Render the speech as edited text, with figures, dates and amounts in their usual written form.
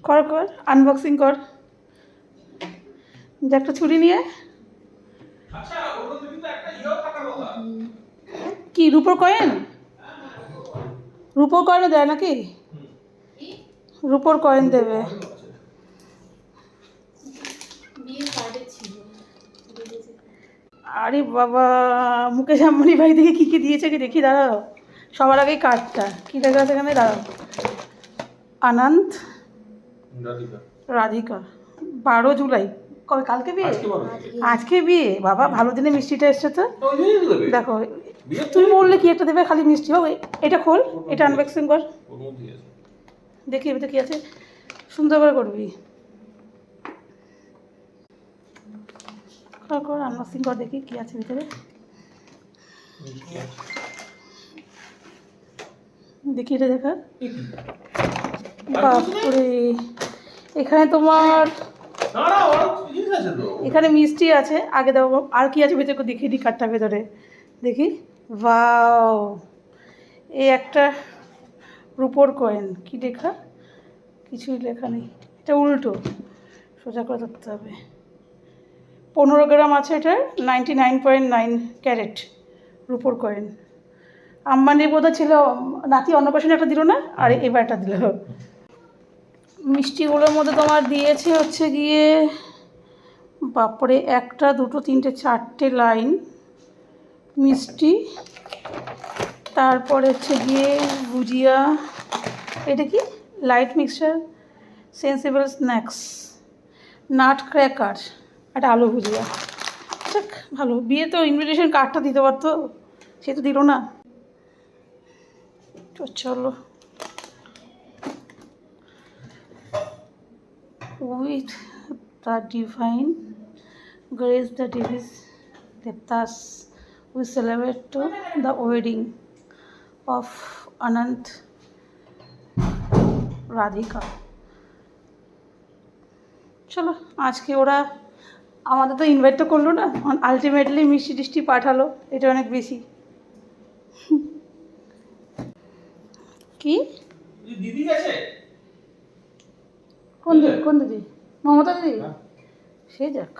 কর কর, আনবক্সিং কর। যে একটা ছুরি নিয়ে। আচ্ছা ওর মধ্যে কিন্তু একটা ইয়েও থাকার কথা। কি রূপোর কয়েন? রূপোর কয়েনও দেয় নাকি? রূপোর কয়েন দেবে। আরে বাবা, মুকেশ আম্বানি ভাই দেখে কী কী দিয়েছে কি দেখি, দাঁড়াও। সবার আগে কার্ডটা কী লেখা আছে এখানে, দাঁড়াও। আনন্ত রাধিকা, 12 জুলাই। কবে? কালকে বিয়ে? আজকে বিয়ে? বাবা ভালো দিনে মিষ্টিটা এসছে তো। দেখো তুমি বললে কি একটা দেবে, খালি মিষ্টি হোক। এটা খোল, এটা আনবক্সিং কর, দেখি এবার কি আছে। সুন্দর করে করবি, কর কর, আনবক্সিং কর, দেখি কি আছে ভিতরে। দেখি এটা দেখা। বাপরে, এখানে তোমার এখানে মিষ্টি আছে। আগে দেবো আর কি আছে ভিতরে, দেখি দি কাঠটা ভেতরে দেখি। ওয়াও, এই একটা রূপোর কয়েন। কি লেখা? কিছুই লেখা নেই, এটা উল্টো, সোজা করে ধরতে হবে। 15 গ্রাম আছে এটার, 99.9 ক্যারেট রূপোর কয়েন। আম্বানির বোধহয় ছিল, নাতি অন্নপ্রাশনে একটা দিল না, আর এবার একটা দিল। মিষ্টিগুলোর মধ্যে তোমার দিয়েছে হচ্ছে গিয়ে, বাপরে, 1 2 3 4টে লাইন মিষ্টি। তারপরে হচ্ছে গিয়ে ভুজিয়া, এটা কি, light mixture, sensible snacks, nut cracker, একটা আলু ভুজিয়া। যাক ভালো, বিয়ে তো ইনভিটেশন কার্ডটা দিতে পারতো, সে তো দিল না। তো চলো, with the divine grace the Devis Devtas, we celebrate to the wedding of Anant Radhika. চলো, আজকে ওরা আমাদের তো ইনভাইট তো করলো না, আলটিমেটলি মিষ্টি টিষ্টি পাঠালো, এটা অনেক বেশি। কি দিদি গেছে? কোন দিদি? মমতা দিদি? সে যাক।